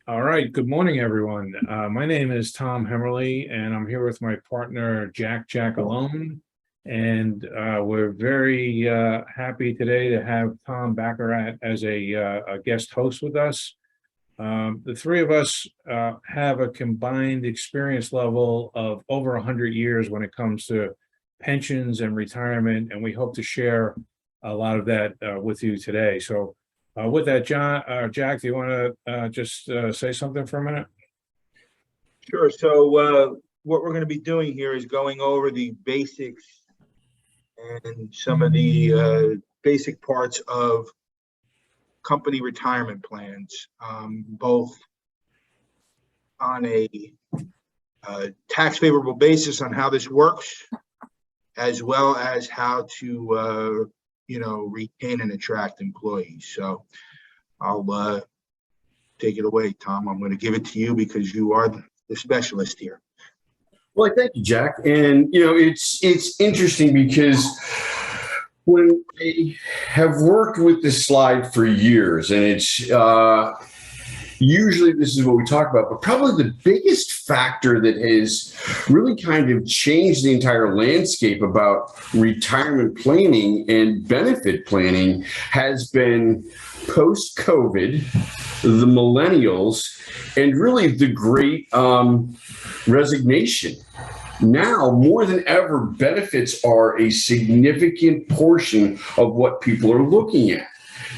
All right. Good morning, everyone. My name is Tom Hemmerly, and I'm here with my partner, Jack Alone. And we're very happy today to have Tom Bacharach as a guest host with us. The three of us have a combined experience level of over 100 years when it comes to pensions and retirement, and we hope to share a lot of that with you today. So with that, Jack, do you want to just say something for a minute? Sure. So what we're going to be doing here is going over the basics and some of the basic parts of company retirement plans, both on a tax favorable basis on how this works, as well as how to retain and attract employees. So I'll take it away, Tom. I'm going to give it to you because you are the specialist here. Well, thank you, Jack. And it's interesting because when I have worked with this slide for years, and it's usually this is what we talk about, but probably the biggest factor that has really kind of changed the entire landscape about retirement planning and benefit planning has been post-COVID, the millennials, and really the great resignation. Now, more than ever, benefits are a significant portion of what people are looking at.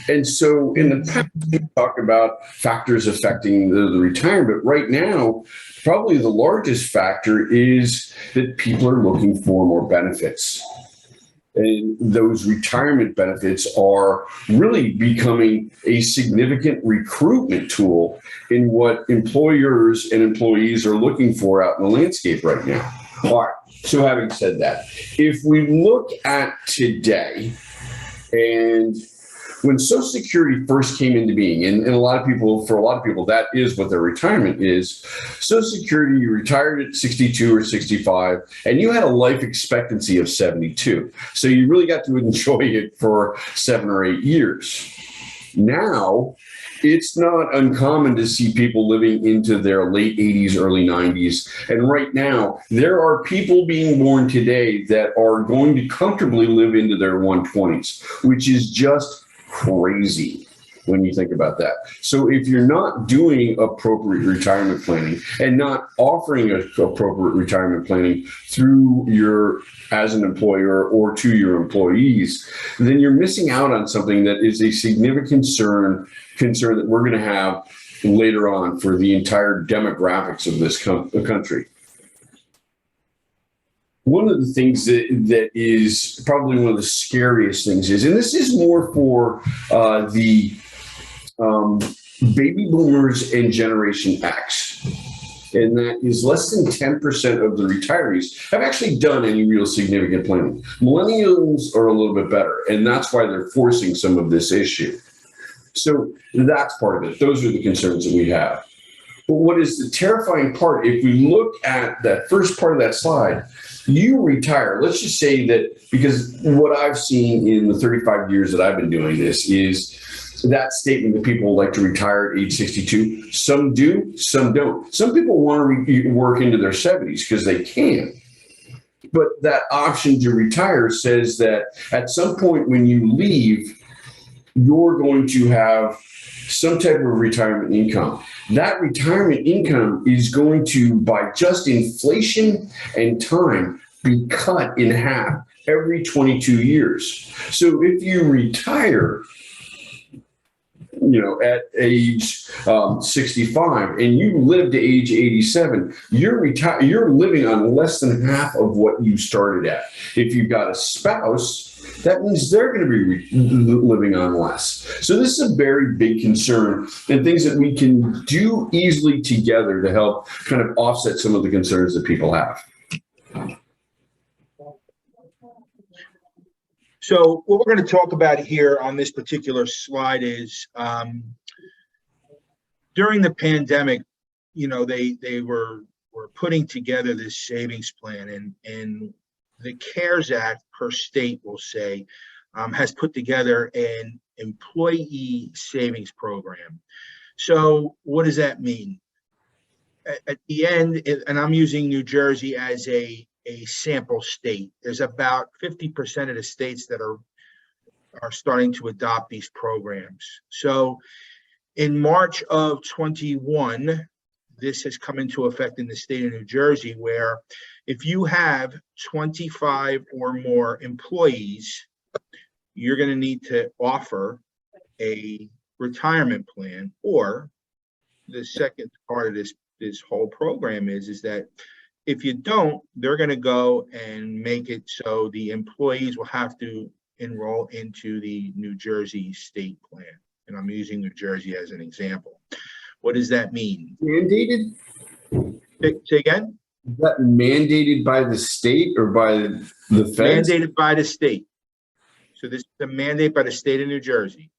And so in the past, we talk about factors affecting the retirement. Right now, probably the largest factor is that people are looking for more benefits. And those retirement benefits are really becoming a significant recruitment tool in what employers and employees are looking for out in the landscape right now. All right. So having said that, if we look at today, and when Social Security first came into being, and for a lot of people, that is what their retirement is. Social Security, you retired at 62 or 65, and you had a life expectancy of 72. So you really got to enjoy it for 7 or 8 years. Now, it's not uncommon to see people living into their late 80s, early 90s. And right now, there are people being born today that are going to comfortably live into their 120s, which is just crazy when you think about that. So if you're not doing appropriate retirement planning and not offering appropriate retirement planning through as an employer or to your employees, then you're missing out on something that is a significant concern that we're going to have later on for the entire demographics of this country. One of the things that is probably one of the scariest things is, and this is more for the baby boomers and Generation X, and that is less than 10% of the retirees have actually done any real significant planning. Millennials are a little bit better, and that's why they're forcing some of this issue. So that's part of it. Those are the concerns that we have. But what is the terrifying part, if we look at that first part of that slide, you retire. Let's just say that, because what I've seen in the 35 years that I've been doing this is that statement that people like to retire at age 62. Some do, some don't. Some people want to work into their 70s because they can. But that option to retire says that at some point when you leave, you're going to have some type of retirement income. That retirement income is going to, by just inflation and time, be cut in half every 22 years. So if you retire, at age 65 and you live to age 87, you're living on less than half of what you started at. If you've got a spouse, that means they're going to be living on less. So this is a very big concern, and things that we can do easily together to help kind of offset some of the concerns that people have. So what we're going to talk about here on this particular slide is during the pandemic, they were putting together this savings plan, and the CARES Act per state will say has put together an employee savings program. So what does that mean? At the end, and I'm using New Jersey as a sample state, there's about 50% of the states that are starting to adopt these programs. So in March of 21, this has come into effect in the state of New Jersey, where if you have 25 or more employees, you're going to need to offer a retirement plan. Or the second part of this whole program is that if you don't, they're going to go and make it so the employees will have to enroll into the New Jersey state plan. And I'm using New Jersey as an example. What does that mean? Mandated? Say again? Is that mandated by the state or by the feds? Mandated by the state. So this is a mandate by the state of New Jersey.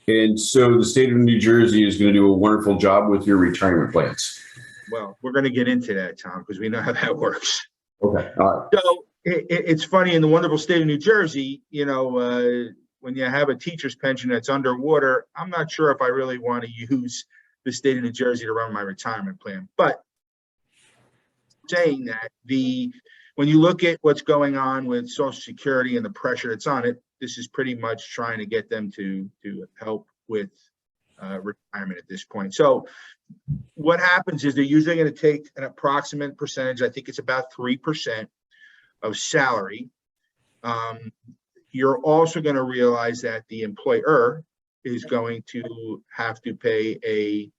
And so the state of New Jersey is going to do a wonderful job with your retirement plans. Well, we're going to get into that, Tom, because we know how that works. Okay. All right. So it's funny, in the wonderful state of New Jersey, you know, when you have a teacher's pension that's underwater, I'm not sure if I really want to use the state of New Jersey to run my retirement plan. But saying that, when you look at what's going on with Social Security and the pressure that's on it, this is pretty much trying to get them to help with retirement at this point. So what happens is they're usually going to take an approximate percentage. I think it's about 3% of salary. You're also going to realize that the employer is going to have to pay a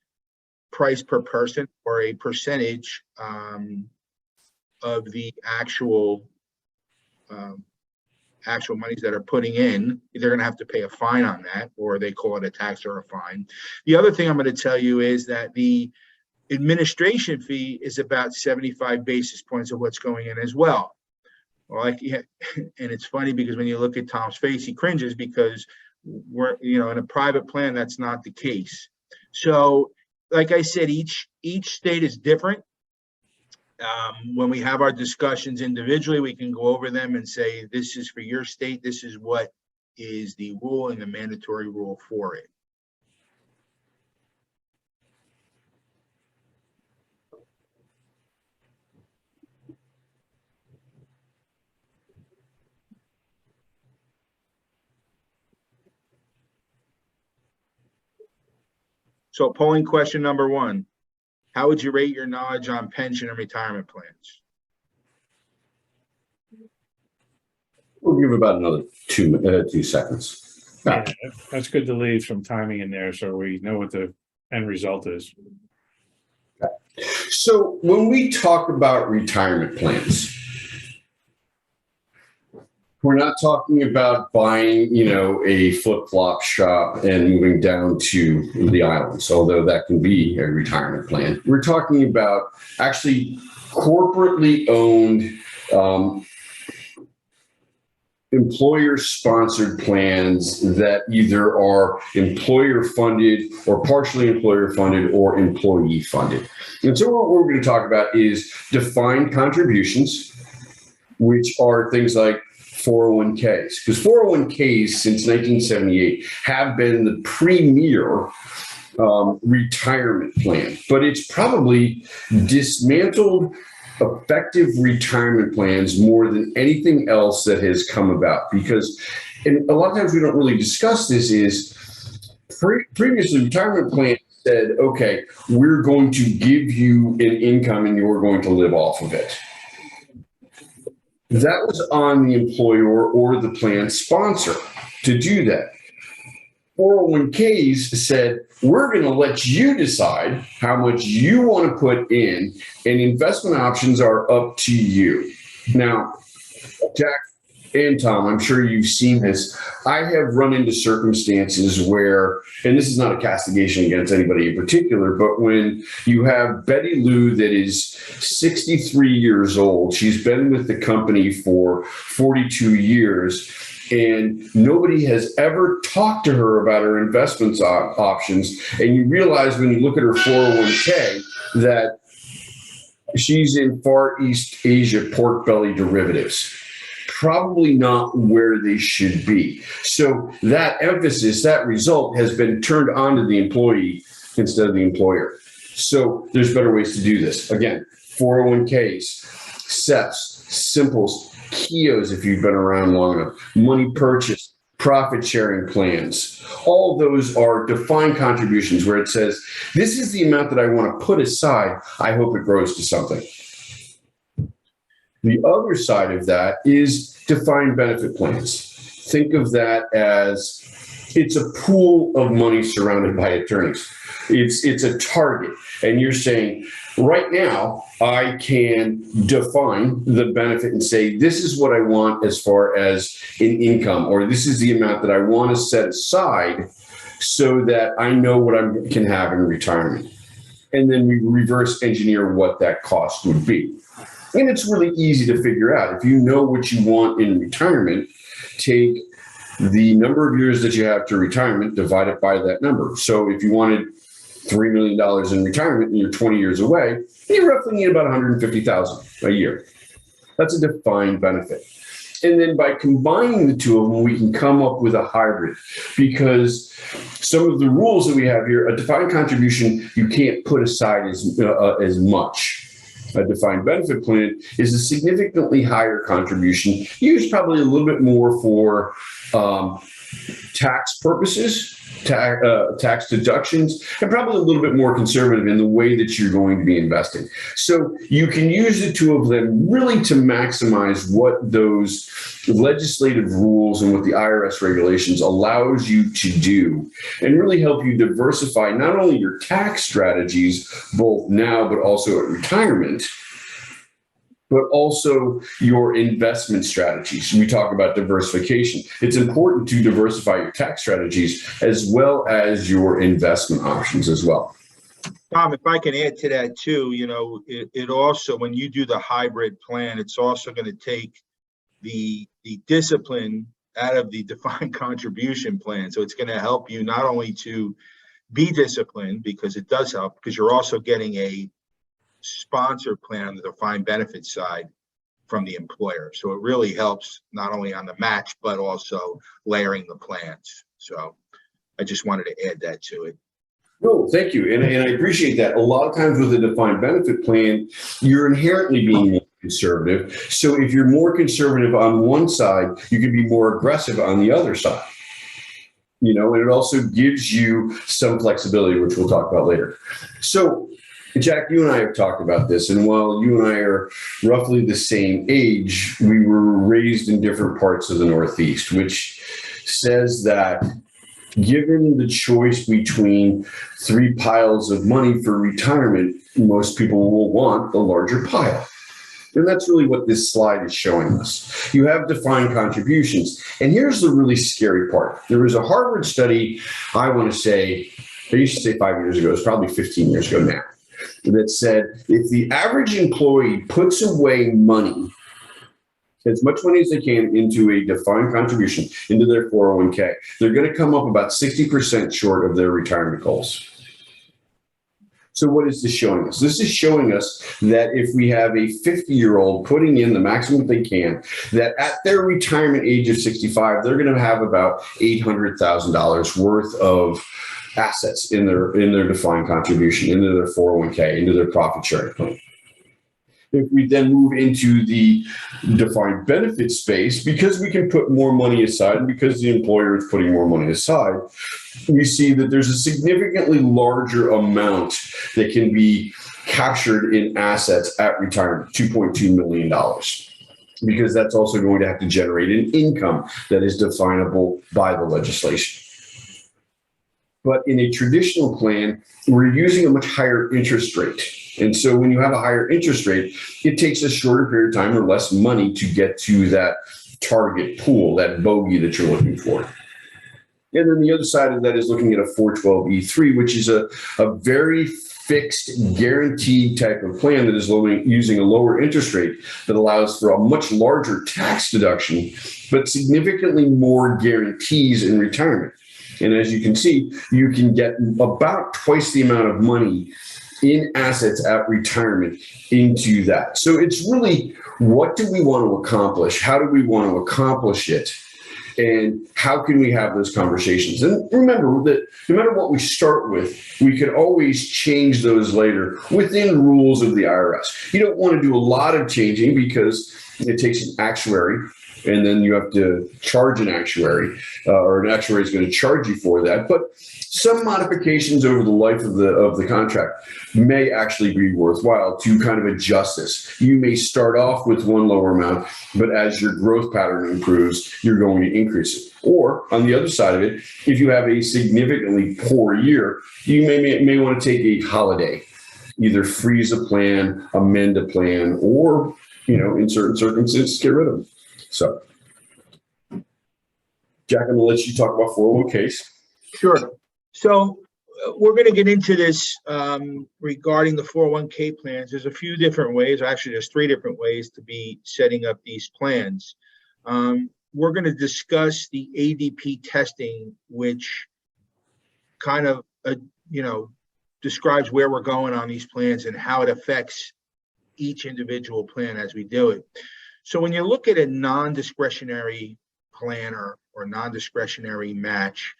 price per person or a percentage of the actual monies that are putting in. They're going to have to pay a fine on that, or they call it a tax or a fine. The other thing I'm going to tell you is that the administration fee is about 75 basis points of what's going in as well. Well, and it's funny because when you look at Tom's face, he cringes because we're, you know, in a private plan, that's not the case. So, like I said, each state is different. When we have our discussions individually, we can go over them and say, this is for your state. This is what is the rule and the mandatory rule for it. So polling question number 1. How would you rate your knowledge on pension and retirement plans? We'll give about another 2 seconds. Yeah, that's good to leave some timing in there so we know what the end result is. So when we talk about retirement plans, we're not talking about buying, you know, a flip-flop shop and moving down to the islands, although that can be a retirement plan. We're talking about actually corporately owned, employer-sponsored plans that either are employer-funded or partially employer-funded or employee-funded. And so what we're going to talk about is defined contributions, which are things like 401ks, because 401ks since 1978 have been the premier retirement plan, but it's probably dismantled effective retirement plans more than anything else that has come about. Because, and a lot of times we don't really discuss this, is previously retirement plans said, okay, we're going to give you an income and you're going to live off of it. That was on the employer or the plan sponsor to do that. 401ks said, we're going to let you decide how much you want to put in, and investment options are up to you. Now, Jack and Tom, I'm sure you've seen this. I have run into circumstances where, and this is not a castigation against anybody in particular, but when you have Betty Lou that is 63 years old, she's been with the company for 42 years, and nobody has ever talked to her about her investments options. And you realize when you look at her 401k that she's in Far East Asia pork belly derivatives. probably not where they should be. So that emphasis, that result has been turned onto the employee instead of the employer. So there's better ways to do this. Again, 401ks, SEPs, Simples, KIOs if you've been around long enough, money purchase, profit sharing plans. All those are defined contributions where it says, this is the amount that I want to put aside. I hope it grows to something. The other side of that is defined benefit plans. Think of that as it's a pool of money surrounded by attorneys. It's a target. And you're saying, right now, I can define the benefit and say, this is what I want as far as an income, or this is the amount that I want to set aside so that I know what I can have in retirement. And then we reverse engineer what that cost would be. And it's really easy to figure out. If you know what you want in retirement, take the number of years that you have to retirement, divide it by that number. So if you wanted $3 million in retirement and you're 20 years away, you roughly need about $150,000 a year. That's a defined benefit. And then by combining the two of them, we can come up with a hybrid, because some of the rules that we have here, a defined contribution, you can't put aside as much. A defined benefit plan is a significantly higher contribution, used probably a little bit more for tax purposes, tax deductions, and probably a little bit more conservative in the way that you're going to be investing. So you can use the two of them really to maximize what those legislative rules and what the IRS regulations allows you to do, and really help you diversify not only your tax strategies, both now but also at retirement, but also your investment strategies. We talk about diversification. It's important to diversify your tax strategies as well as your investment options as well. Tom, if I can add to that too, it also, when you do the hybrid plan, it's also going to take the discipline out of the defined contribution plan. So it's going to help you not only to be disciplined, because it does help, because you're also getting a sponsor plan on the defined benefit side from the employer. So it really helps not only on the match, but also layering the plans. So I just wanted to add that to it. No, thank you. And I appreciate that. A lot of times with a defined benefit plan, you're inherently being more conservative. So if you're more conservative on one side, you can be more aggressive on the other side. And it also gives you some flexibility, which we'll talk about later. So Jack, you and I have talked about this, and while you and I are roughly the same age, we were raised in different parts of the Northeast, which says that given the choice between 3 piles of money for retirement, most people will want the larger pile. And that's really what this slide is showing us. You have defined contributions. And here's the really scary part. There was a Harvard study, I used to say 5 years ago, it's probably 15 years ago now, that said if the average employee puts away money, as much money as they can, into a defined contribution, into their 401k, they're going to come up about 60% short of their retirement goals. So what is this showing us? This is showing us that if we have a 50-year-old putting in the maximum they can, that at their retirement age of 65, they're going to have about $800,000 worth of assets in their defined contribution, into their 401k, into their profit sharing plan. If we then move into the defined benefit space, because we can put more money aside and because the employer is putting more money aside, we see that there's a significantly larger amount that can be captured in assets at retirement, $2.2 million. Because that's also going to have to generate an income that is definable by the legislation. But in a traditional plan, we're using a much higher interest rate. And so when you have a higher interest rate, it takes a shorter period of time or less money to get to that target pool, that bogey that you're looking for. And then the other side of that is looking at a 412E3, which is a very fixed, guaranteed type of plan that is using a lower interest rate that allows for a much larger tax deduction, but significantly more guarantees in retirement. And as you can see, you can get about twice the amount of money in assets at retirement into that. So it's really, what do we want to accomplish? How do we want to accomplish it? And how can we have those conversations? And remember that no matter what we start with, we could always change those later within rules of the IRS. You don't want to do a lot of changing because it takes an actuary, and then you have to charge an actuary, or an actuary is going to charge you for that. But some modifications over the life of the contract may actually be worthwhile to kind of adjust this. You may start off with one lower amount, but as your growth pattern improves, you're going to increase it. Or on the other side of it, if you have a significantly poor year, you may want to take a holiday, either freeze a plan, amend a plan, or, in certain circumstances, get rid of them. So, Jack, I'm going to let you talk about 401ks. Sure. So we're going to get into this regarding the 401k plans. There's a few different ways. Actually, there's 3 different ways to be setting up these plans. We're going to discuss the ADP testing, which kind of, describes where we're going on these plans and how it affects each individual plan as we do it. So when you look at a non-discretionary plan or non-discretionary match,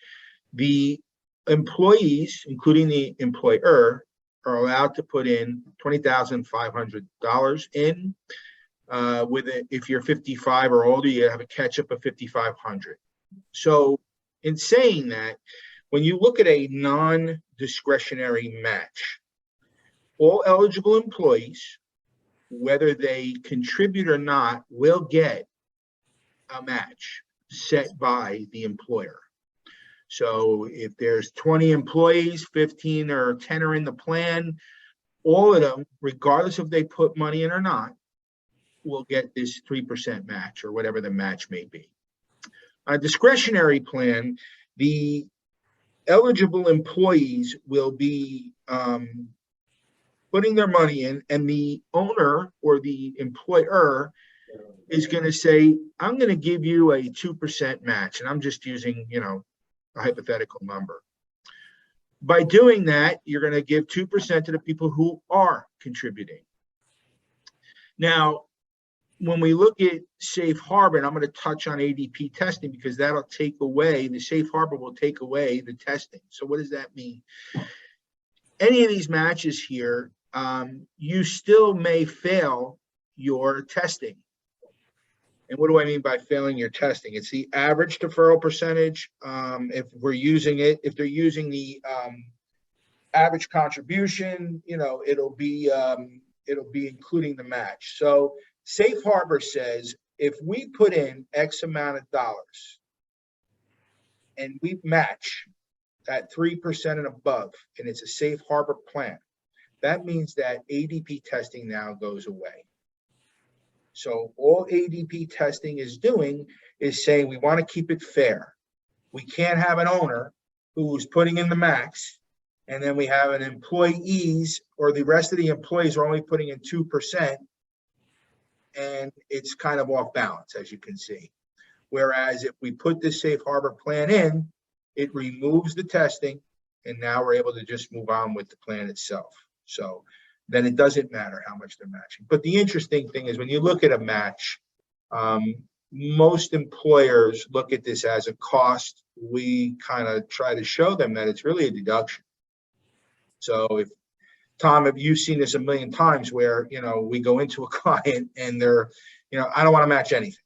the employees, including the employer, are allowed to put in $20,500 in. If you're 55 or older, you have a catch-up of $5,500. So in saying that, when you look at a non-discretionary match, all eligible employees, whether they contribute or not, will get a match set by the employer. So if there's 20 employees, 15 or 10 are in the plan, all of them, regardless if they put money in or not, will get this 3% match or whatever the match may be. On a discretionary plan, the eligible employees will be putting their money in, and the owner or the employer is going to say, I'm going to give you a 2% match. And I'm just using, a hypothetical number. By doing that, you're going to give 2% to the people who are contributing. Now, when we look at safe harbor, and I'm going to touch on ADP testing because that'll take away, the safe harbor will take away the testing. So what does that mean? Any of these matches here, you still may fail your testing. And what do I mean by failing your testing? It's the average deferral percentage. If they're using the average contribution, it'll be including the match. So Safe Harbor says if we put in X amount of dollars and we match at 3% and above, and it's a Safe Harbor plan, that means that ADP testing now goes away. So all ADP testing is doing is saying we want to keep it fair. We can't have an owner who's putting in the max, and then we have an employees or the rest of the employees are only putting in 2%, and it's kind of off balance, as you can see. Whereas if we put this Safe Harbor plan in, it removes the testing, and now we're able to just move on with the plan itself. So then it doesn't matter how much they're matching. But the interesting thing is when you look at a match, most employers look at this as a cost. We kind of try to show them that it's really a deduction. So if, Tom, have you seen this a million times where, we go into a client and they're, I don't want to match anything.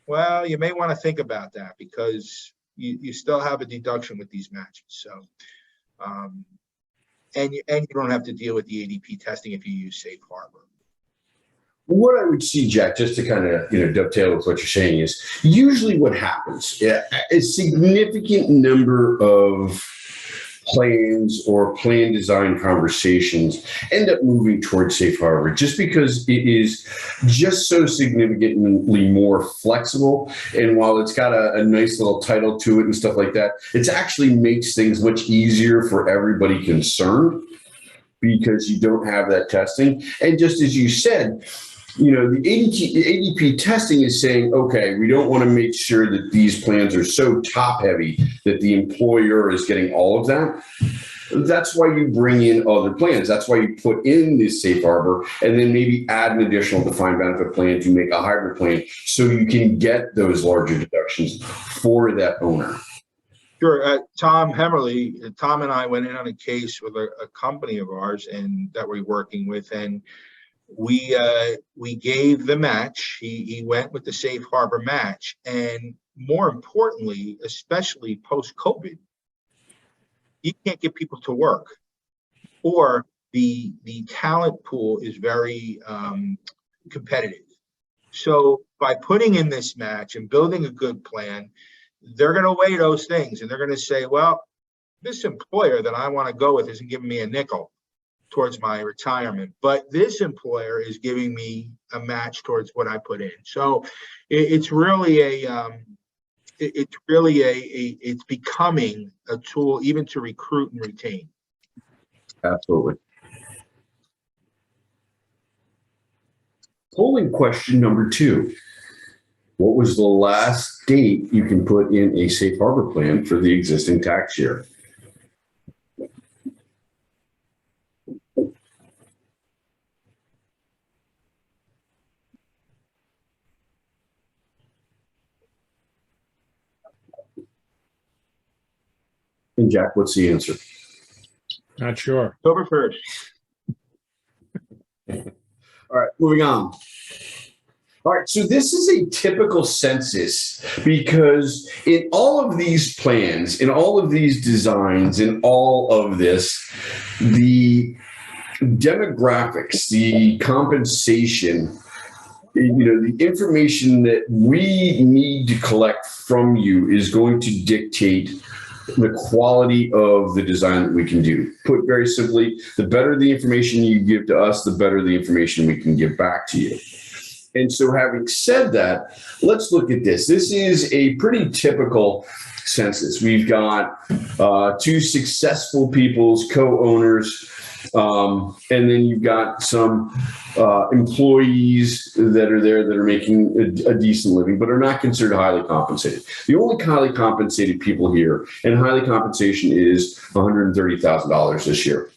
Well, you may want to think about that because you still have a deduction with these matches. So, and you don't have to deal with the ADP testing if you use Safe Harbor. What I would see, Jack, just to kind of dovetail with what you're saying, is usually what happens, a significant number of plans or plan design conversations end up moving towards Safe Harbor just because it is just so significantly more flexible. And while it's got a nice little title to it and stuff like that, it actually makes things much easier for everybody concerned because you don't have that testing. And just as you said, the ADP testing is saying, okay, we don't want to make sure that these plans are so top heavy that the employer is getting all of that. That's why you bring in other plans. That's why you put in this safe harbor and then maybe add an additional defined benefit plan to make a hybrid plan so you can get those larger deductions for that owner. Sure. Tom Hemmerly, Tom and I went in on a case with a company of ours and that we're working with, and we gave the match. He went with the safe harbor match, and more importantly, especially post-COVID, you can't get people to work, or the talent pool is very competitive. So by putting in this match and building a good plan, they're going to weigh those things, and they're going to say, well, this employer that I want to go with isn't giving me a nickel towards my retirement, but this employer is giving me a match towards what I put in. So it's becoming a tool even to recruit and retain. Absolutely. Polling question number 2. What was the last date you can put in a safe harbor plan for the existing tax year? And Jack, what's the answer? Not sure. October 1st. All right, moving on. All right, so this is a typical census because in all of these plans, in all of these designs, in all of this, the demographics, the compensation, the information that we need to collect from you is going to dictate the quality of the design that we can do. Put very simply, the better the information you give to us, the better the information we can give back to you. And so having said that, let's look at this. This is a pretty typical census. We've got 2 successful people's co-owners, and then you've got some employees that are there that are making a decent living, but are not considered highly compensated. The only highly compensated people here, and highly compensation is $130,000 this year,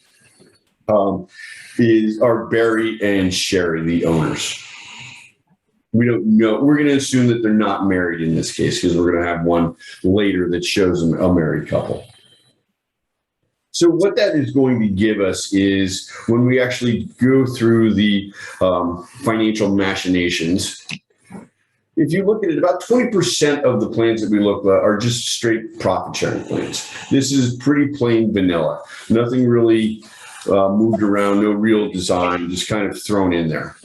are Barry and Sherry, the owners. We don't know. We're going to assume that they're not married in this case because we're going to have one later that shows them a married couple. So what that is going to give us is when we actually go through the financial machinations, if you look at it, about 20% of the plans that we look at are just straight profit sharing plans. This is pretty plain vanilla. Nothing really moved around, no real design, just kind of thrown in there.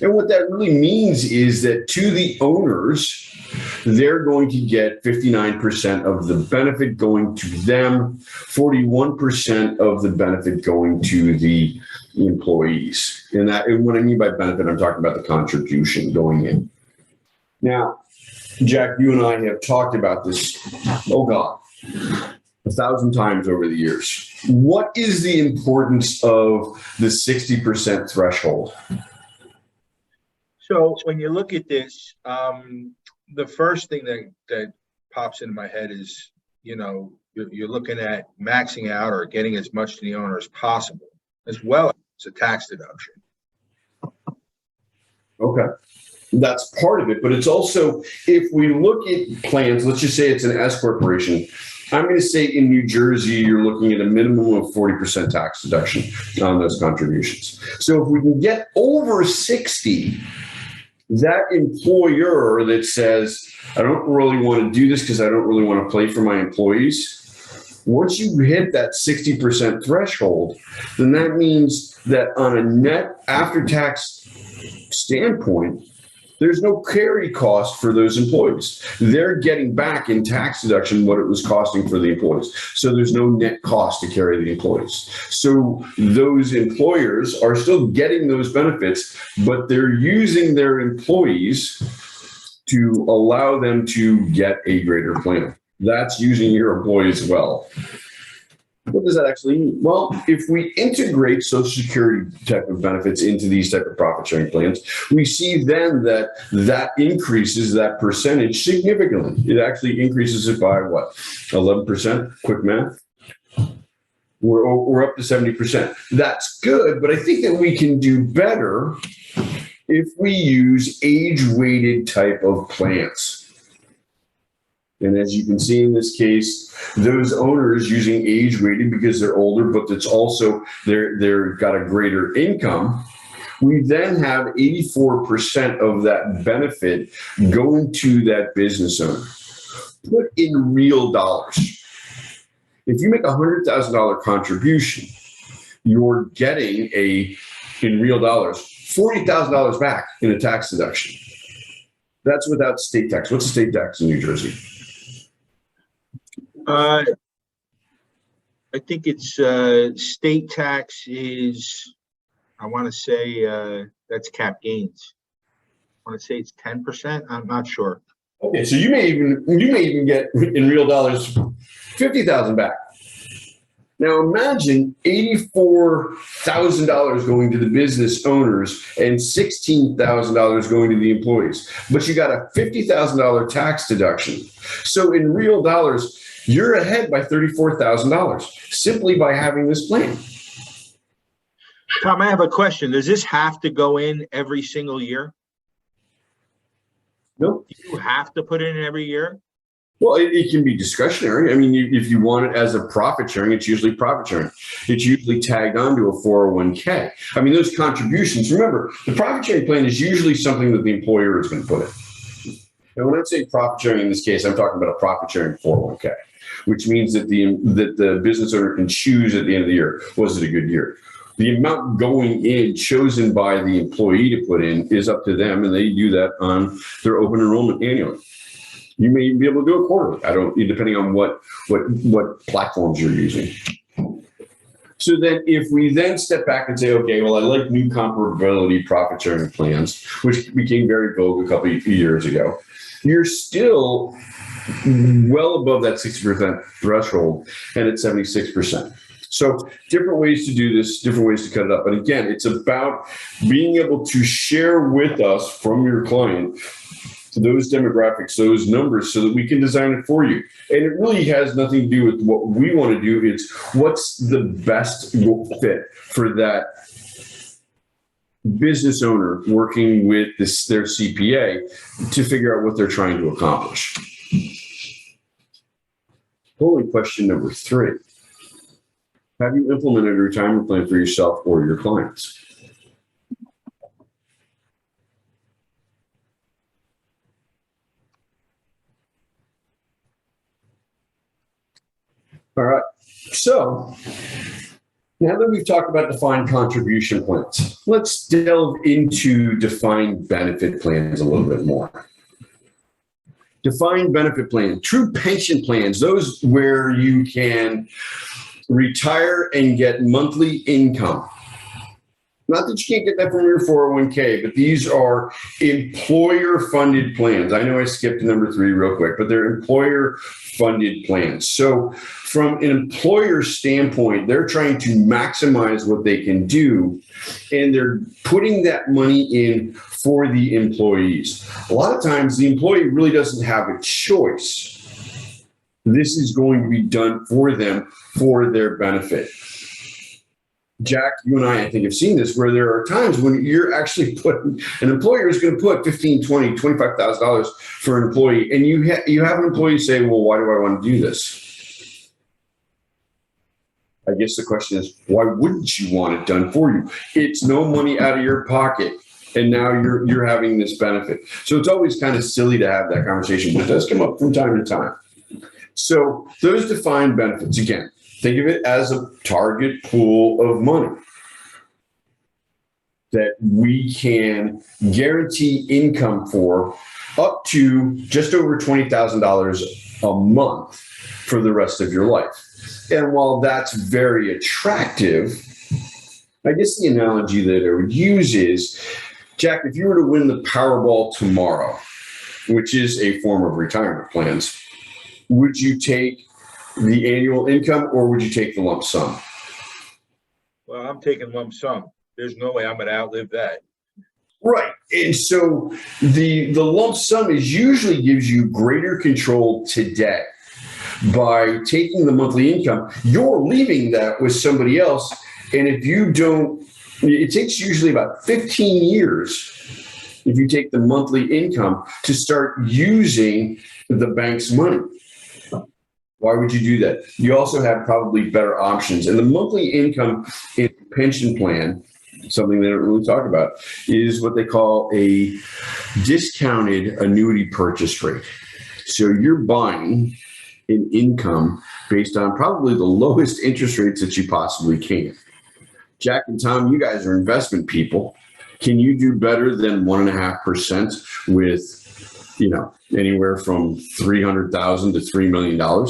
And what that really means is that to the owners, they're going to get 59% of the benefit going to them, 41% of the benefit going to the employees. And what I mean by benefit, I'm talking about the contribution going in. Now, Jack, you and I have talked about this, 1,000 times over the years. What is the importance of the 60% threshold? So when you look at this, the first thing that pops into my head is, you're looking at maxing out or getting as much to the owner as possible, as well as a tax deduction. Okay. That's part of it, but it's also, if we look at plans, let's just say it's an S corporation. I'm going to say in New Jersey, you're looking at a minimum of 40% tax deduction on those contributions. So if we can get over 60, that employer that says, I don't really want to do this because I don't really want to play for my employees. Once you hit that 60% threshold, then that means that on a net after-tax standpoint, there's no carry cost for those employees. They're getting back in tax deduction what it was costing for the employees. So there's no net cost to carry the employees. So those employers are still getting those benefits, but they're using their employees to allow them to get a greater plan. That's using your employees well. What does that actually mean? Well, if we integrate Social Security type of benefits into these type of profit sharing plans, we see then that increases that percentage significantly. It actually increases it by what? 11%? Quick math. We're up to 70%. That's good, but I think that we can do better if we use age-weighted type of plans. And as you can see in this case, those owners using age-weighted because they're older, but it's also they're got a greater income. We then have 84% of that benefit going to that business owner. Put in real dollars. If you make a $100,000 contribution, you're getting in real dollars, $40,000 back in a tax deduction. That's without state tax. What's the state tax in New Jersey? I think it's state tax is, I want to say that's cap gains. I want to say it's 10%. I'm not sure. Okay, so you may even get in real dollars $50,000 back. Now imagine $84,000 going to the business owners and $16,000 going to the employees, but you got a $50,000 tax deduction. So in real dollars, you're ahead by $34,000 simply by having this plan. Tom, I have a question. Does this have to go in every single year? Nope. Do you have to put it in every year? Well, it can be discretionary. I mean, if you want it as a profit sharing, it's usually profit sharing. It's usually tagged onto a 401k. I mean, those contributions, remember, the profit sharing plan is usually something that the employer is going to put in. And when I say profit sharing in this case, I'm talking about a profit sharing 401k, which means that the business owner can choose at the end of the year, was it a good year? The amount going in chosen by the employee to put in is up to them, and they do that on their open enrollment annually. You may even be able to do it quarterly. Depending on what platforms you're using. So then if we then step back and say, okay, well, I like new comparability profit sharing plans, which became very vogue a couple of years ago, you're still well above that 60% threshold and at 76%. So different ways to do this, different ways to cut it up. But again, it's about being able to share with us from your client those demographics, those numbers, so that we can design it for you. And it really has nothing to do with what we want to do. It's what's the best fit for that business owner working with their CPA to figure out what they're trying to accomplish. Polling question number 3. Have you implemented a retirement plan for yourself or your clients? All right. So now that we've talked about defined contribution plans, let's delve into defined benefit plans a little bit more. Defined benefit plan, true pension plans, those where you can retire and get monthly income. Not that you can't get that from your 401k, but these are employer-funded plans. I know I skipped number 3 real quick, but they're employer-funded plans. So from an employer standpoint, they're trying to maximize what they can do, and they're putting that money in for the employees. A lot of times, the employee really doesn't have a choice. This is going to be done for them for their benefit. Jack, you and I think, have seen this, where there are times when you're actually putting, an employer is going to put $15,000, $20,000, $25,000 for an employee, and you have an employee say, well, why do I want to do this? I guess the question is, why wouldn't you want it done for you? It's no money out of your pocket, and now you're having this benefit. So it's always kind of silly to have that conversation, but it does come up from time to time. So those defined benefits, again, think of it as a target pool of money that we can guarantee income for up to just over $20,000 a month for the rest of your life. And while that's very attractive, I guess the analogy that I would use is, Jack, if you were to win the Powerball tomorrow, which is a form of retirement plans, would you take the annual income or would you take the lump sum? Well, I'm taking lump sum. There's no way I'm going to outlive that. Right. And so the lump sum usually gives you greater control today. by taking the monthly income, you're leaving that with somebody else. And if you don't, it takes usually about 15 years if you take the monthly income to start using the bank's money. Why would you do that? You also have probably better options. And the monthly income in a pension plan, something they don't really talk about, is what they call a discounted annuity purchase rate. So you're buying an income based on probably the lowest interest rates that you possibly can. Jack and Tom, you guys are investment people. Can you do better than 1.5% with, anywhere from $300,000 to $3 million?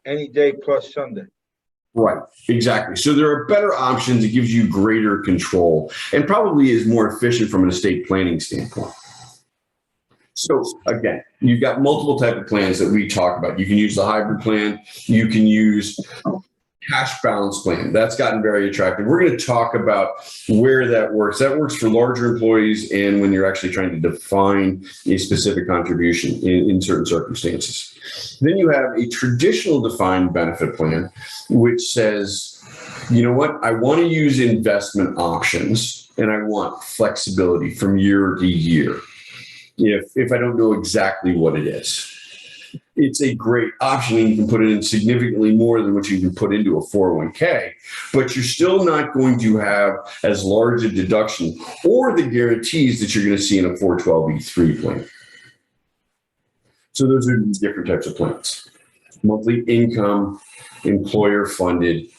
Any day plus Sunday. Right, exactly. So there are better options. It gives you greater control and probably is more efficient from an estate planning standpoint. So again, you've got multiple type of plans that we talk about. You can use the hybrid plan. You can use cash balance plan. That's gotten very attractive. We're going to talk about where that works. That works for larger employees and when you're actually trying to define a specific contribution in certain circumstances. Then you have a traditional defined benefit plan, which says, you know what, I want to use investment options and I want flexibility from year to year if I don't know exactly what it is. It's a great option, and you can put it in significantly more than what you can put into a 401k, but you're still not going to have as large a deduction or the guarantees that you're going to see in a 412b3 plan. So those are different types of plans. Monthly income, employer funded,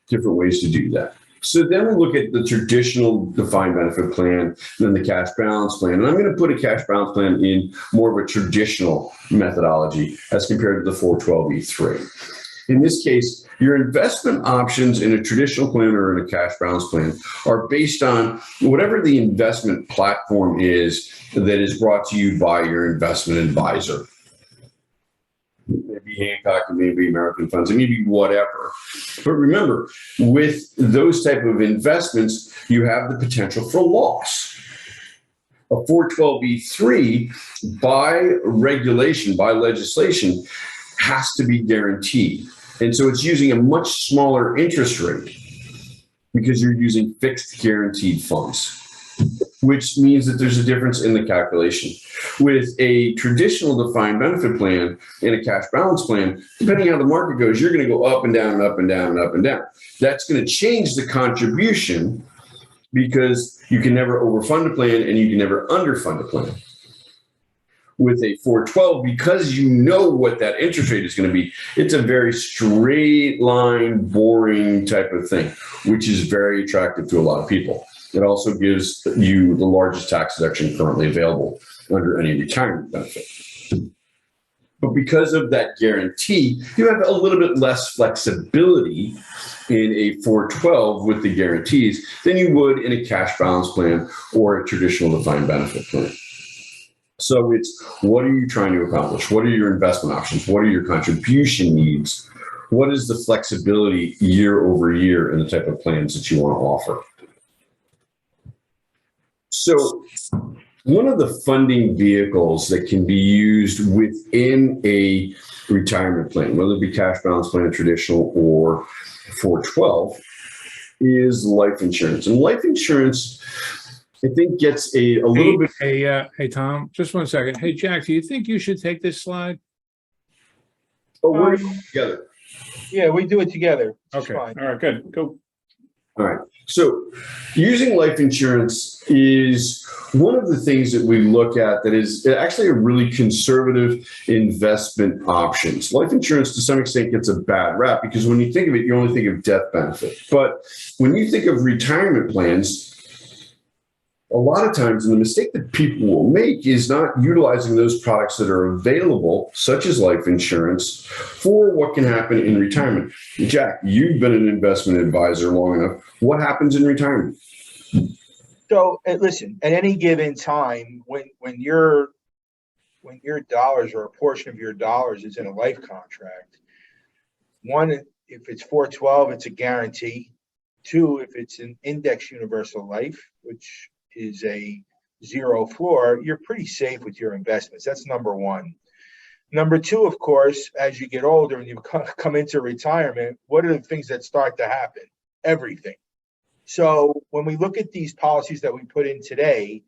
different ways to do that. So then we look at the traditional defined benefit plan, then the cash balance plan. And I'm going to put a cash balance plan in more of a traditional methodology as compared to the 412b3. In this case, your investment options in a traditional plan or in a cash balance plan are based on whatever the investment platform is that is brought to you by your investment advisor. Maybe Hancock, it may be American Funds, it may be whatever. But remember, with those type of investments, you have the potential for loss. A 412b3, by regulation, by legislation, has to be guaranteed. And so it's using a much smaller interest rate because you're using fixed guaranteed funds, which means that there's a difference in the calculation. With a traditional defined benefit plan and a cash balance plan, depending on how the market goes, you're going to go up and down and up and down and up and down. That's going to change the contribution because you can never overfund a plan and you can never underfund a plan. With a 412, because you know what that interest rate is going to be, it's a very straight line, boring type of thing, which is very attractive to a lot of people. It also gives you the largest tax deduction currently available under any retirement benefit. But because of that guarantee, you have a little bit less flexibility in a 412 with the guarantees than you would in a cash balance plan or a traditional defined benefit plan. So it's, what are you trying to accomplish? What are your investment options? What are your contribution needs? What is the flexibility year over year in the type of plans that you want to offer? So one of the funding vehicles that can be used within a retirement plan, whether it be cash balance plan, traditional, or 412, is life insurance. And life insurance, I think, gets a little bit. Hey, Tom, just 1 second. Hey, Jack, do you think you should take this slide? Oh, we're together. Yeah, we do it together. It's Okay. fine. All right, good. Go. All right. So using life insurance is one of the things that we look at that is actually a really conservative investment options. Life insurance to some extent gets a bad rap because when you think of it, you only think of death benefit. But when you think of retirement plans, a lot of times, and the mistake that people will make is not utilizing those products that are available, such as life insurance, for what can happen in retirement. Jack, you've been an investment advisor long enough. What happens in retirement? So listen, at any given time, when your dollars or a portion of your dollars is in a life contract, one, if it's 412, it's a guarantee. Two, if it's an index universal life, which is a zero floor, you're pretty safe with your investments. That's number one. Number two, of course, as you get older and you come into retirement, what are the things that start to happen? Everything. So when we look at these policies that we put in today,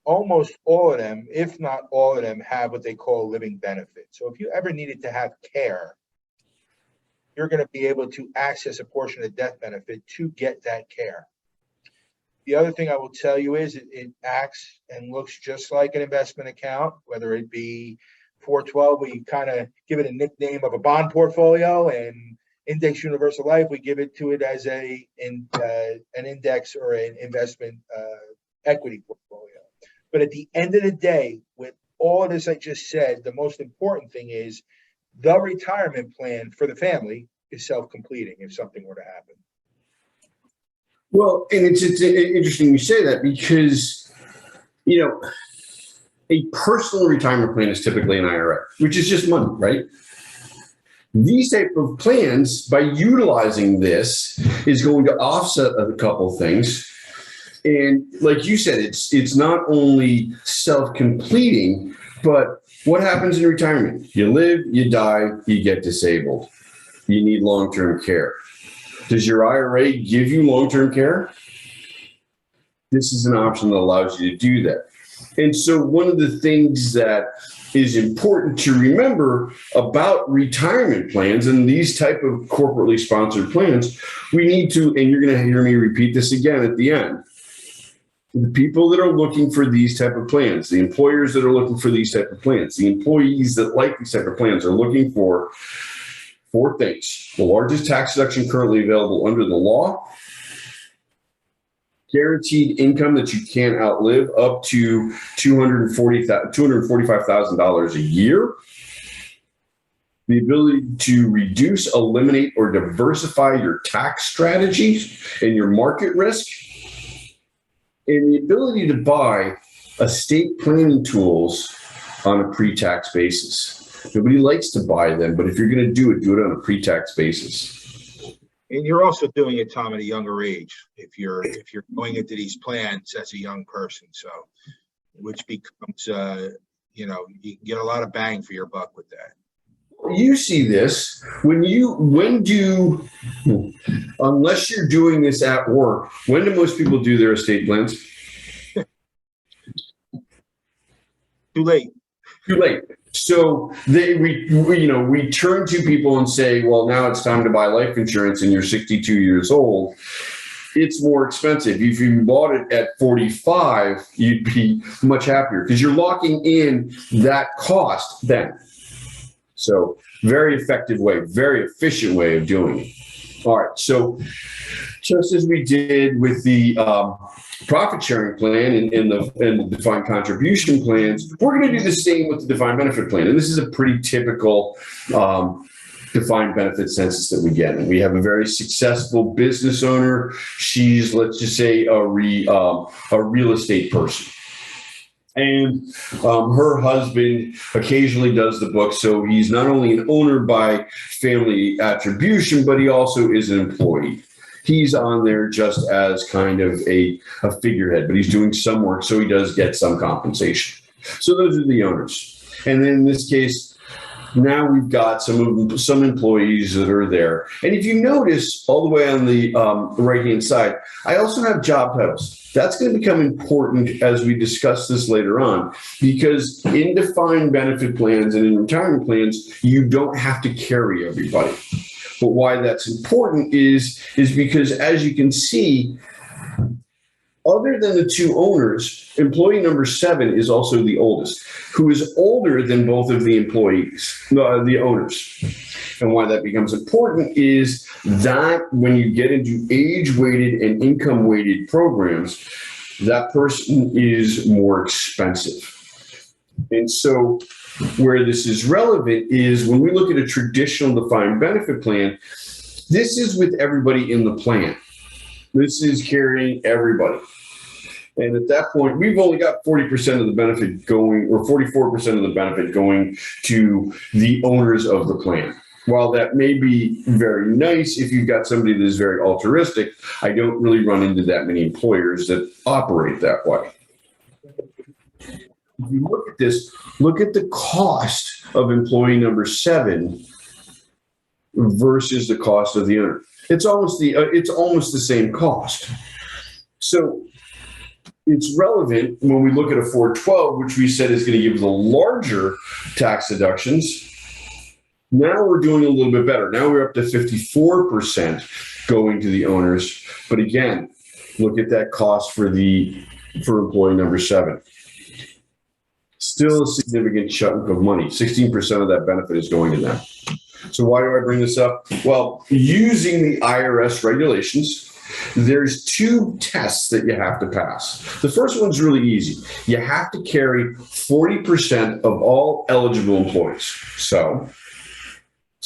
almost all of them, if not all of them, have what they call living benefit. So if you ever needed to have care, you're going to be able to access a portion of the death benefit to get that care. The other thing I will tell you is it acts and looks just like an investment account, whether it be 412, we kind of give it a nickname of a bond portfolio, and Index Universal Life, we give it to it as an index or an investment equity portfolio. But at the end of the day, with all of this I just said, the most important thing is the retirement plan for the family is self-completing if something were to happen. Well, and it's interesting you say that because, you know, a personal retirement plan is typically an IRA, which is just money, right? These type of plans, by utilizing this, is going to offset a couple things. And like you said, it's not only self-completing, but what happens in retirement? You live, you die, you get disabled. You need long-term care. Does your IRA give you long-term care? This is an option that allows you to do that. And so one of the things that is important to remember about retirement plans and these type of corporately sponsored plans, we need to, and you're going to hear me repeat this again at the end, the people that are looking for these type of plans, the employers that are looking for these type of plans, the employees that like these type of plans are looking for four things: the largest tax deduction currently available under the law, guaranteed income that you can't outlive up to $245,000 a year, the ability to reduce, eliminate, or diversify your tax strategies and your market risk, and the ability to buy estate planning tools on a pre-tax basis. Nobody likes to buy them, but if you're going to do it on a pre-tax basis. And you're also doing it, Tom, at a younger age. If you're going into these plans as a young person, so which becomes you can get a lot of bang for your buck with that. You see this unless you're doing this at work, when do most people do their estate plans? Too late. Too late. So we turn to people and say, well, now it's time to buy life insurance and you're 62 years old. It's more expensive. If you bought it at 45, you'd be much happier because you're locking in that cost then. So very effective way, very efficient way of doing it. All right. So just as we did with the profit sharing plan and the defined contribution plans, we're going to do the same with the defined benefit plan. And this is a pretty typical defined benefit census that we get. And we have a very successful business owner. She's, let's just say, a real estate person. And her husband occasionally does the book. So he's not only an owner by family attribution, but he also is an employee. He's on there just as kind of a figurehead, but he's doing some work, so he does get some compensation. So those are the owners. And then in this case, now we've got some employees that are there. And if you notice all the way on the right-hand side, I also have job titles. That's going to become important as we discuss this later on, because in defined benefit plans and in retirement plans, you don't have to carry everybody. But why that's important is because, as you can see, other than the two owners, employee number 7 is also the oldest, who is older than both of the employees, the owners. And why that becomes important is that when you get into age-weighted and income-weighted programs, that person is more expensive. And so where this is relevant is when we look at a traditional defined benefit plan, this is with everybody in the plan. This is carrying everybody. And at that point, we've only got 40% of the benefit going, or 44% of the benefit going to the owners of the plan. While that may be very nice if you've got somebody that is very altruistic, I don't really run into that many employers that operate that way. if you look at this, look at the cost of employee number 7 versus the cost of the owner. It's almost the same cost. So it's relevant when we look at a 412, which we said is going to give the larger tax deductions. Now we're doing a little bit better. Now we're up to 54% going to the owners. But again, look at that cost for employee number 7. Still a significant chunk of money. 16% of that benefit is going to them. So why do I bring this up? Well, using the IRS regulations, there's 2 tests that you have to pass. The first one's really easy. You have to carry 40% of all eligible employees. So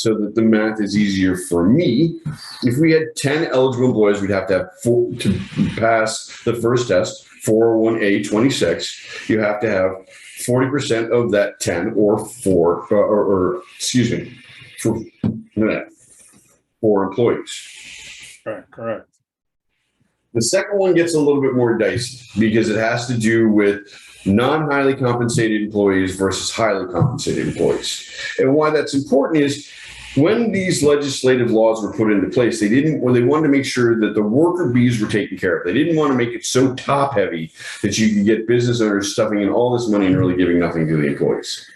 that the math is easier for me, if we had 10 eligible employees, we'd have to have 4 to pass the first test, 401A 26. You have to have 40% of that 10 or 4 employees. Correct. The second one gets a little bit more dicey because it has to do with non-highly compensated employees versus highly compensated employees. And why that's important is when these legislative laws were put into place, they wanted to make sure that the worker bees were taken care of. They didn't want to make it so top heavy that you can get business owners stuffing in all this money and really giving nothing to the employees.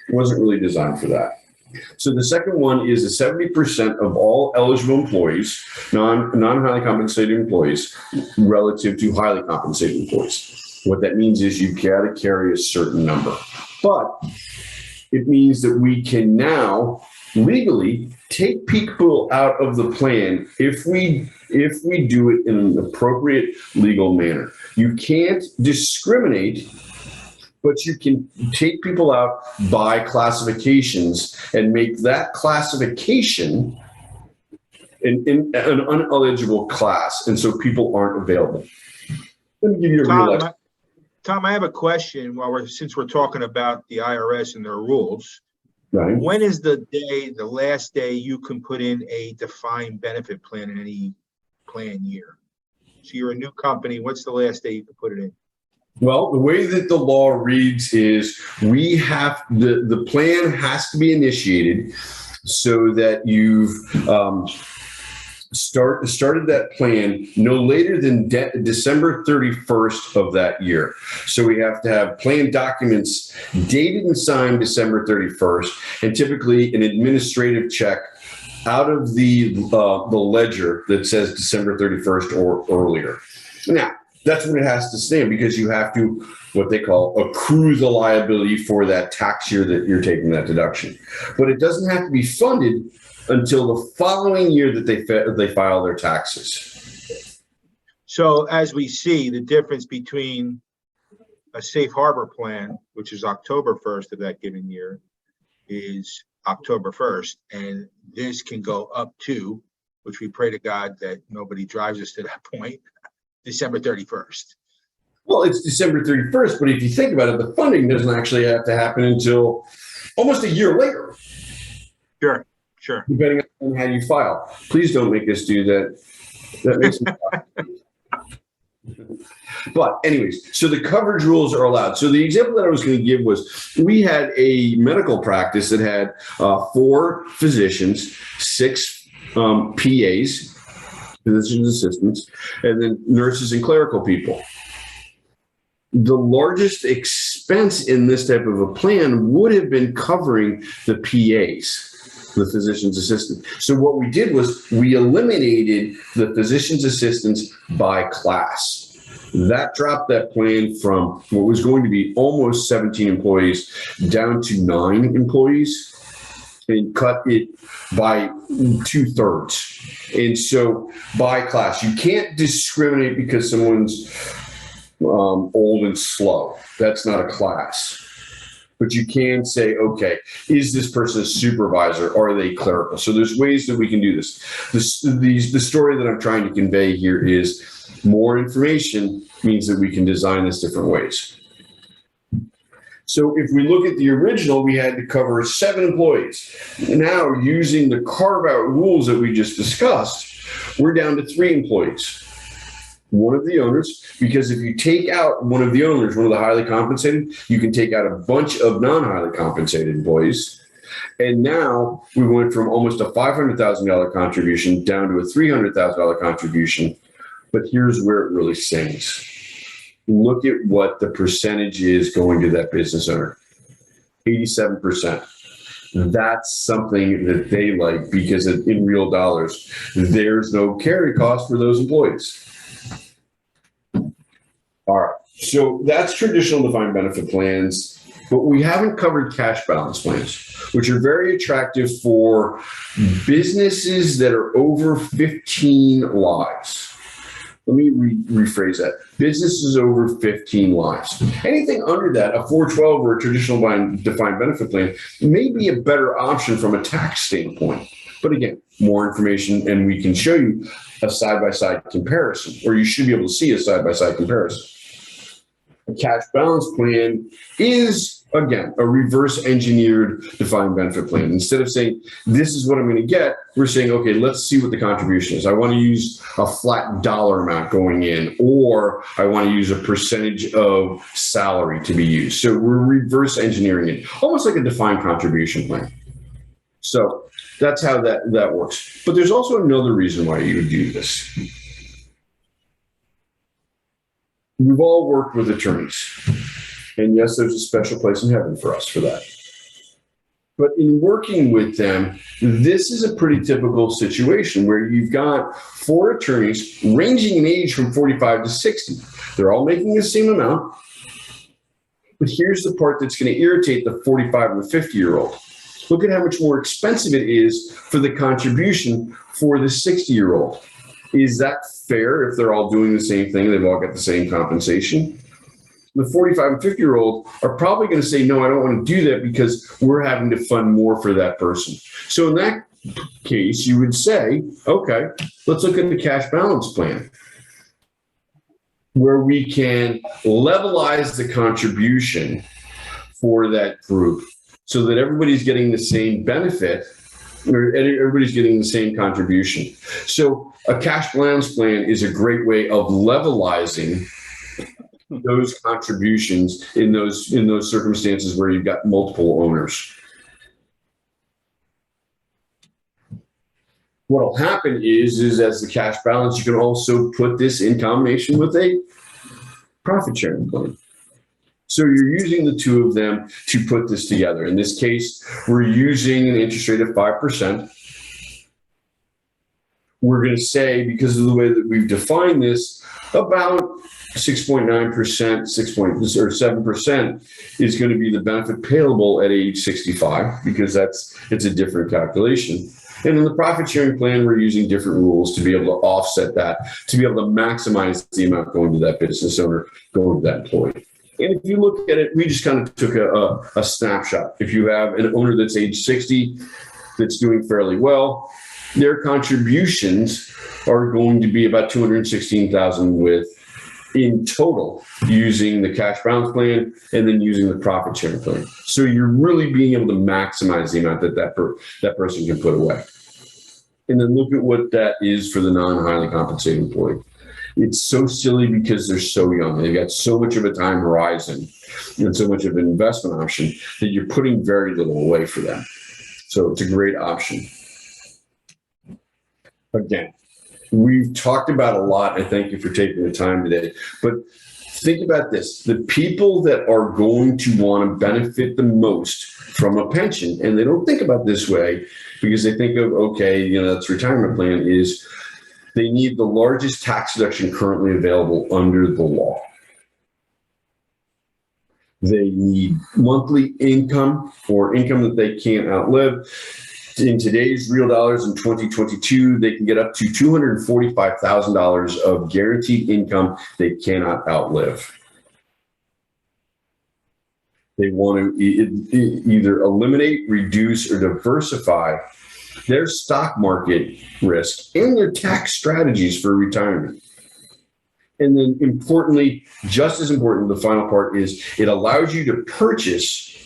It wasn't really designed for that. So the second one is the 70% of all eligible employees, non-highly compensated employees, relative to highly compensated employees. What that means is you've got to carry a certain number. But it means that we can now legally take people out of the plan if we do it in an appropriate legal manner. You can't discriminate, but you can take people out by classifications and make that classification an uneligible class, and so people aren't available. Let me give you a Tom, I have a question since we're talking about the IRS and their rules. Right. When is the last day you can put in a defined benefit plan in any plan year? So you're a new company, what's the last day you can put it in? Well, the way that the law reads is we have the plan has to be initiated so that you've started that plan no later than December 31st of that year. So we have to have plan documents dated and signed December 31st, and typically an administrative check out of the ledger that says December 31st or earlier. Now, that's when it has to stand, because you have to, what they call, accrue the liability for that tax year that you're taking that deduction. But it doesn't have to be funded until the following year that they file their taxes. So as we see, the difference between a safe harbor plan, which is October 1st of that given year, is October 1st, and this can go up to, which we pray to God that nobody drives us to that point, December 31st. Well, it's December 31st, but if you think about it, the funding doesn't actually have to happen until almost a year later. Sure. Depending on how you file. Please don't make us do that. That makes me But anyways, so the coverage rules are allowed. So the example that I was going to give was we had a medical practice that had 4 physicians, 6 PAs, physician assistants, and then nurses and clerical people. The largest expense in this type of a plan would have been covering the PAs, the physician's assistant. So what we did was we eliminated the physician's assistants by class. That dropped that plan from what was going to be almost 17 employees down to 9 employees, and cut it by 2/3. And so by class, you can't discriminate because someone's old and slow. That's not a class. But you can say, okay, is this person a supervisor or are they clerical? So there's ways that we can do this. The story that I'm trying to convey here is more information means that we can design this different ways. So if we look at the original, we had to cover 7 employees. Now, using the carve-out rules that we just discussed, we're down to 3 employees. one of the owners, because if you take out one of the owners, one of the highly compensated, you can take out a bunch of non-highly compensated employees. And now we went from almost a $500,000 contribution down to a $300,000 contribution. But here's where it really stings. Look at what the percentage is going to that business owner. 87%. That's something that they like because in real dollars, there's no carry cost for those employees. All right, so that's traditional defined benefit plans, but we haven't covered cash balance plans, which are very attractive for businesses that are over 15 lives. Let me rephrase that. Businesses over 15 lives. Anything under that, a 412 or a traditional defined benefit plan, may be a better option from a tax standpoint. But again, more information, and we can show you a side-by-side comparison, or you should be able to see a side-by-side comparison. A cash balance plan is, again, a reverse engineered defined benefit plan. Instead of saying, this is what I'm going to get, we're saying, okay, let's see what the contribution is. I want to use a flat dollar amount going in, or I want to use a percentage of salary to be used. So we're reverse engineering it, almost like a defined contribution plan. So that's how that works. But there's also another reason why you would do this. We've all worked with attorneys. And yes, there's a special place in heaven for us for that. But in working with them, this is a pretty typical situation where you've got 4 attorneys ranging in age from 45 to 60. They're all making the same amount. But here's the part that's going to irritate the 45 and the 50-year-old. Look at how much more expensive it is for the contribution for the 60-year-old. Is that fair if they're all doing the same thing? They've all got the same compensation? The 45 and 50-year-old are probably going to say, no, I don't want to do that because we're having to fund more for that person. So in that case, you would say, okay, let's look at the cash balance plan where we can levelize the contribution for that group so that everybody's getting the same benefit or everybody's getting the same contribution. So a cash balance plan is a great way of levelizing those contributions in those circumstances where you've got multiple owners. What'll happen is as the cash balance, you can also put this in combination with a profit sharing plan. So you're using the two of them to put this together. In this case, we're using an interest rate of 5%. We're going to say, because of the way that we've defined this, about 6.9%, 7% is going to be the benefit payable at age 65, because it's a different calculation. And in the profit sharing plan, we're using different rules to be able to offset that, to be able to maximize the amount going to that business owner, going to that employee. And if you look at it, we just kind of took a snapshot. If you have an owner that's age 60, that's doing fairly well, their contributions are going to be about $216,000 in total using the cash balance plan and then using the profit sharing plan. So you're really being able to maximize the amount that person can put away. And then look at what that is for the non-highly compensated employee. It's so silly because they're so young. They've got so much of a time horizon and so much of an investment option that you're putting very little away for them. So it's a great option. Again, we've talked about a lot. I thank you for taking the time today. But think about this. The people that are going to want to benefit the most from a pension, and they don't think about it this way because they think of, okay, that's retirement plan, is they need the largest tax deduction currently available under the law. They need monthly income or income that they can't outlive. In today's real dollars in 2022, they can get up to $245,000 of guaranteed income they cannot outlive. They want to either eliminate, reduce, or diversify their stock market risk and their tax strategies for retirement. And then importantly, just as important, the final part is it allows you to purchase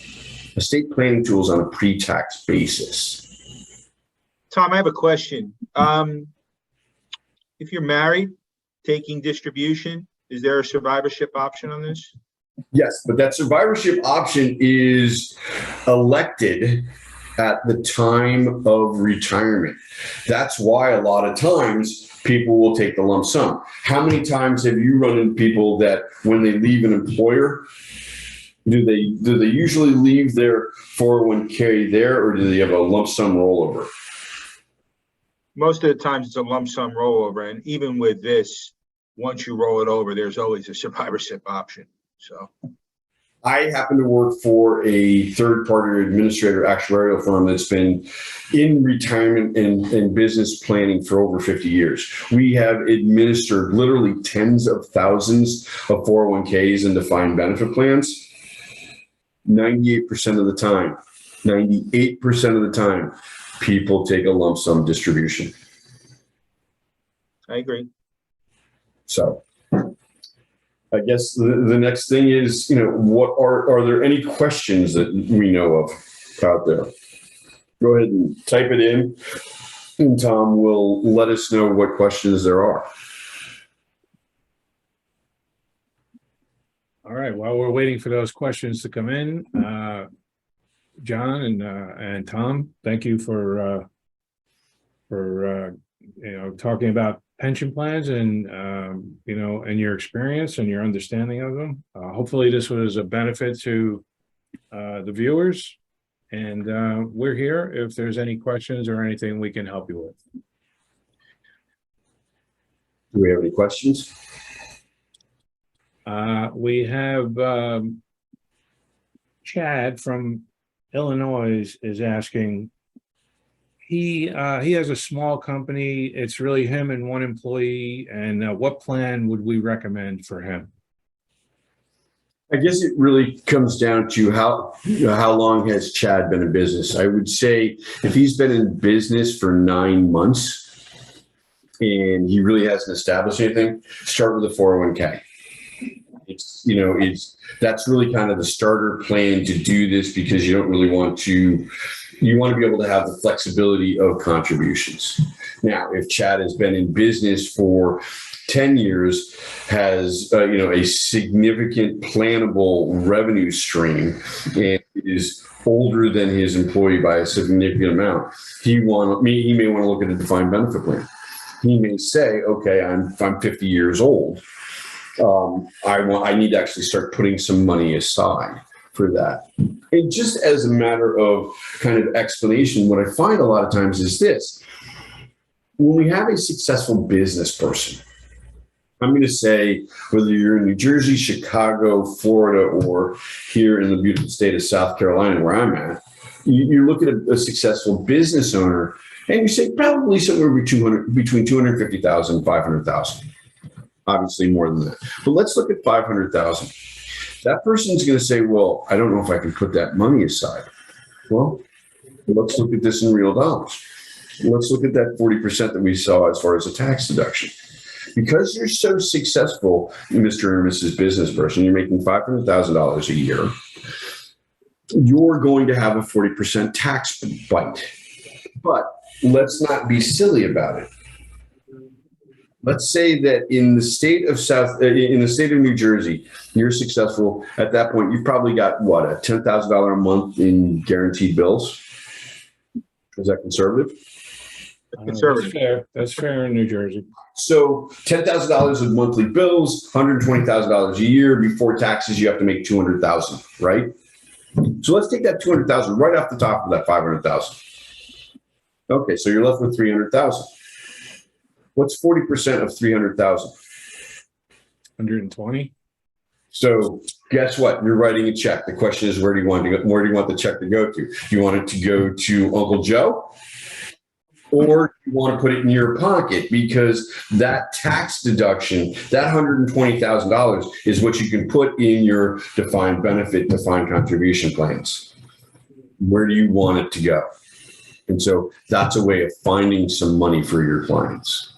estate planning tools on a pre-tax basis. Tom, I have a question. If you're married taking distribution? Is there a survivorship option on this? Yes, but that survivorship option is elected at the time of retirement. That's why a lot of times people will take the lump sum. How many times have you run into people that when they leave an employer, do they usually leave their 401k there, or do they have a lump sum rollover? Most of the times it's a lump sum rollover, and even with this, once you roll it over, there's always a survivorship option. So I happen to work for a third-party administrator actuarial firm that's been in retirement and business planning for over 50 years. We have administered literally tens of thousands of 401ks and defined benefit plans. 98% of the time, 98% of the time, people take a lump sum distribution. I agree. So I guess the next thing is, what are there any questions that we know of out there? Go ahead and type it in, and Tom will let us know what questions there are. All right, while we're waiting for those questions to come in, John and Tom, thank you for talking about pension plans and and your experience and your understanding of them. Hopefully this was a benefit to the viewers, and we're here if there's any questions or anything we can help you with. Do we have any questions? We have Chad from Illinois is asking, he has a small company. It's really him and one employee. And what plan would we recommend for him? I guess it really comes down to how long has Chad been in business. I would say if he's been in business for 9 months and he really hasn't established anything, start with a 401k. That's really kind of the starter plan to do this, because you don't really want to. You want to be able to have the flexibility of contributions. Now, if Chad has been in business for 10 years, has a significant plannable revenue stream, and is older than his employee by a significant amount, he may want to look at a defined benefit plan. He may say, okay, I'm 50 years old. I need to actually start putting some money aside for that. And just as a matter of kind of explanation, what I find a lot of times is this: when we have a successful business person, I'm going to say, whether you're in New Jersey, Chicago, Florida, or here in the beautiful state of South Carolina, where I'm at, you look at a successful business owner and you say probably somewhere between 250,000 and 500,000. Obviously more than that. But let's look at 500,000. That person's going to say, well, I don't know if I can put that money aside. Well, let's look at this in real dollars. Let's look at that 40% that we saw as far as a tax deduction. Because you're so successful, Mr. and Mrs. Business Person, you're making $500,000 a year, you're going to have a 40% tax bite. But let's not be silly about it. Let's say that in the state of New Jersey, you're successful. At that point, you've probably got what, a $10,000 a month in guaranteed bills. Is that conservative? Conservative. That's fair in New Jersey. So $10,000 of monthly bills, $120,000 a year. Before taxes, you have to make $200,000, right? So let's take that $200,000 right off the top of that $500,000. Okay, so you're left with $300,000. What's 40% of 300,000? 120. So guess what? You're writing a check. The question is, where do you want the check to go to? Do you want it to go to Uncle Joe? Or do you want to put it in your pocket? Because that tax deduction, that $120,000 is what you can put in your defined benefit, defined contribution plans. Where do you want it to go? And so that's a way of finding some money for your clients.